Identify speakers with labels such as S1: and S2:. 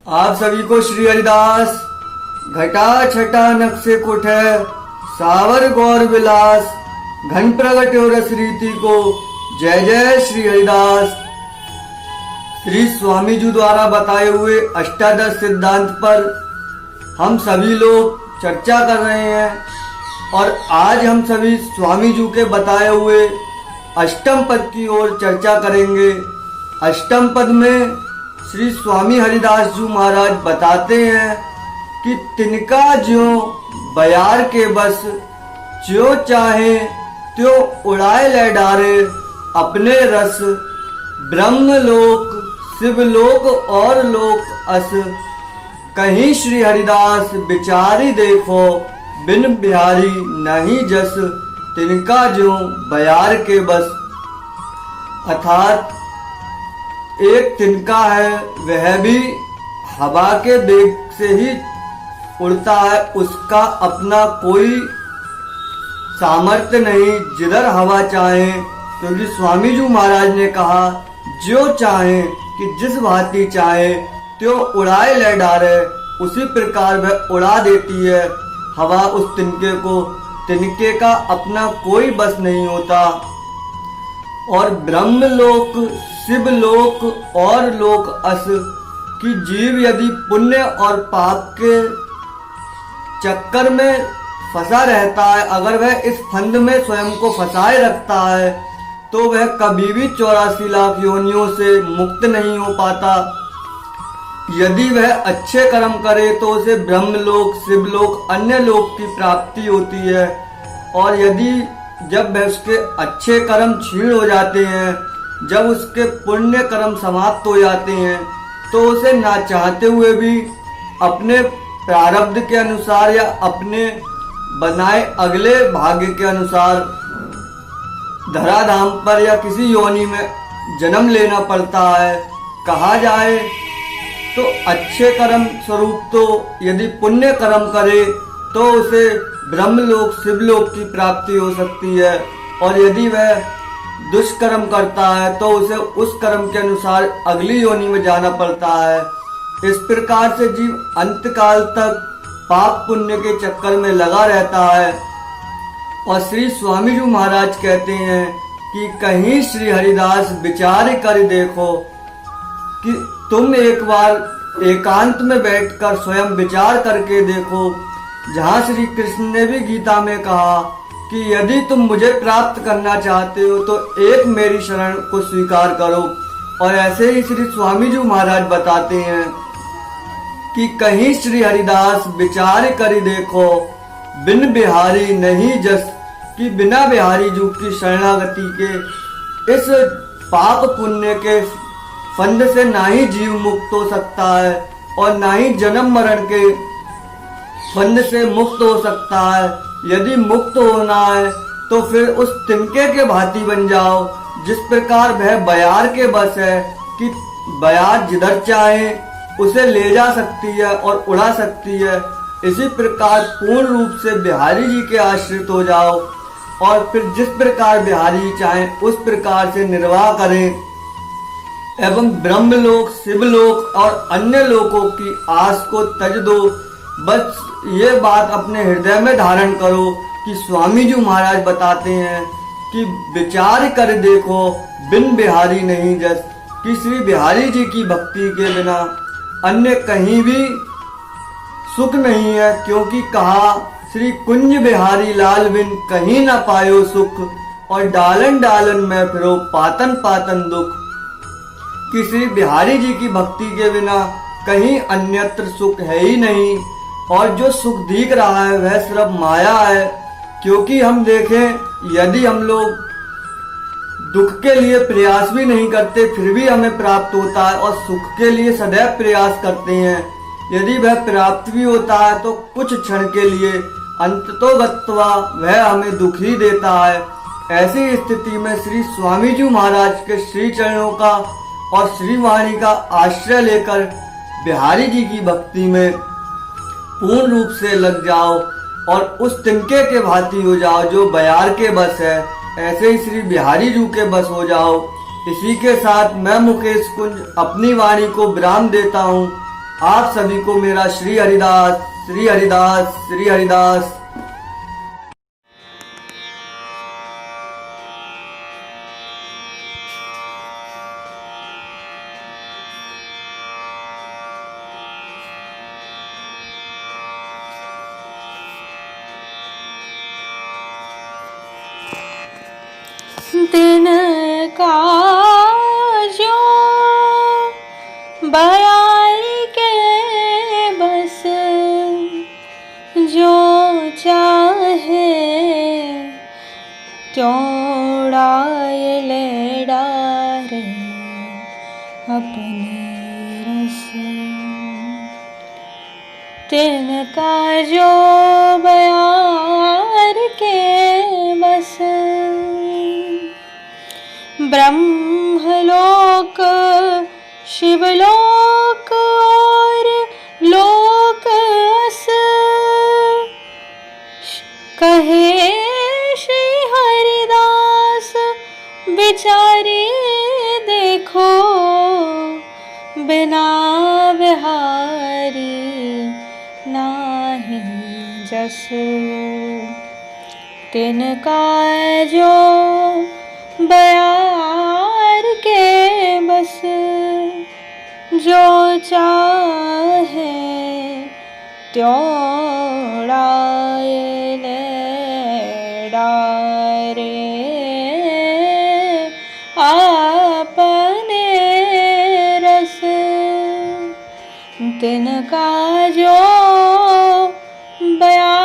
S1: आप सभी को श्री हरिदास घटा छटा नक्शे कुठे सावर गौर विलास घन प्रगट रस रीति को जय जय श्री हरिदास। श्री स्वामी जी द्वारा बताए हुए अष्टादश सिद्धांत पर हम सभी लोग चर्चा कर रहे हैं और आज हम सभी स्वामी जी के बताए हुए अष्टम पद की ओर चर्चा करेंगे। अष्टम पद में श्री स्वामी हरिदास जी महाराज बताते हैं कि तिनका ज्यों बयार के बस ज्यों चाहे त्यों उड़ाए ले डारे अपने रस ब्रह्मलोक शिवलोक और लोक अस कहीं श्री हरिदास बिचारी देखो बिन बिहारी नहीं जस तिनका ज्यों बयार के बस। अर्थात एक तिनका है वह भी हवा के वेग से ही उड़ता है, उसका अपना कोई सामर्थ्य नहीं जिधर हवा चाहे। क्योंकि स्वामी जी महाराज ने कहा जो चाहे कि जिस भांति चाहे त्यो उड़ाए ले डारे, उसी प्रकार वह उड़ा देती है हवा उस तिनके को। तिनके का अपना कोई बस नहीं होता। और ब्रह्मलोक शिवलोक और लोक अस की जीव यदि पुण्य और पाप के चक्कर में फंसा रहता है, अगर वह इस फंद में स्वयं को फंसाए रखता है तो वह कभी भी 84 लाख योनियों से मुक्त नहीं हो पाता। यदि वह अच्छे कर्म करे तो उसे ब्रह्मलोक शिवलोक अन्य लोक की प्राप्ति होती है। और यदि जब वह उसके अच्छे कर्म क्षीण हो जाते हैं, जब उसके पुण्य कर्म समाप्त हो जाते हैं, तो उसे ना चाहते हुए भी अपने प्रारब्ध के अनुसार या अपने बनाए अगले भाग्य के अनुसार धराधाम पर या किसी योनि में जन्म लेना पड़ता है। कहा जाए तो अच्छे कर्म स्वरूप तो यदि पुण्य कर्म करे तो उसे ब्रह्मलोक शिवलोक की प्राप्ति हो सकती है, और यदि वह दुष्कर्म करता है तो उसे उस कर्म के अनुसार अगली योनि में जाना पड़ता है। इस प्रकार से जीव अंतकाल तक पाप पुण्य के चक्कर में लगा रहता है। और श्री स्वामी जी महाराज कहते हैं कि कहीं श्री हरिदास विचार कर देखो कि तुम एक बार एकांत में बैठकर स्वयं विचार करके देखो, जहाँ श्री कृष्ण ने भी गीता में कहा कि यदि तुम मुझे प्राप्त करना चाहते हो तो एक मेरी शरण को स्वीकार करो। और ऐसे ही श्री स्वामी जी महाराज बताते हैं कि कहीं श्री हरिदास विचार कर देखो बिन बिहारी नहीं जस, कि बिना बिहारी जी की शरणागति के इस पाप पुण्य के फंद से ना ही जीव मुक्त हो सकता है और ना ही जन्म मरण के फंद से मुक्त हो सकता है। यदि मुक्त होना है तो फिर उस तिनके के भांति बन जाओ जिस प्रकार वह बयार के बस है कि बयार जिधर चाहे उसे ले जा सकती है और उड़ा सकती है। इसी प्रकार पूर्ण रूप से बिहारी जी के आश्रित हो जाओ और फिर जिस प्रकार बिहारी जी चाहें उस प्रकार से निर्वाह करें एवं ब्रह्मलोक शिवलोक और अन्य लोकों की आस को तज दो। बस ये बात अपने हृदय में धारण करो कि स्वामी जी महाराज बताते हैं कि विचार कर देखो बिन बिहारी नहीं जस, कि श्री बिहारी जी की भक्ति के बिना अन्य कहीं भी सुख नहीं है। क्योंकि कहा श्री कुंज बिहारी लाल बिन कहीं न पायो सुख, और डालन डालन में फिरो पातन पातन दुख, कि श्री बिहारी जी की भक्ति के बिना कहीं अन्यत्र सुख है ही नहीं। और जो सुख दिख रहा है वह सिर्फ माया है। क्योंकि हम देखें यदि हम लोग दुख के लिए प्रयास भी नहीं करते फिर भी हमें प्राप्त होता है, और सुख के लिए सदैव प्रयास करते हैं, यदि वह प्राप्त भी होता है तो कुछ क्षण के लिए, अंततोगत्वा वह हमें दुख ही देता है। ऐसी स्थिति में श्री स्वामी जी महाराज के श्री चरणों का और श्री वाणी का आश्रय लेकर बिहारी जी की भक्ति में पूर्ण रूप से लग जाओ और उस तिनके के भांति हो जाओ जो बयार के बस है। ऐसे ही श्री बिहारी जी के बस हो जाओ। इसी के साथ मैं मुकेश कुंज अपनी वाणी को विराम देता हूँ। आप सभी को मेरा श्री हरिदास, श्री हरिदास, श्री हरिदास।
S2: तिनका जो बयार के बस, जो चाहे त्यों डाय ले डारे अपने रस। तिनका जो बयार के बस, ब्रह्मलोक शिवलोक और लोकस, कहे श्री हरिदास बिचारी देखो बिना बिहारी नाही जस। तिनका जो बयार के बस, जो चाहे त्यों डाय ले डारे अपने रस। तिनका जो बयार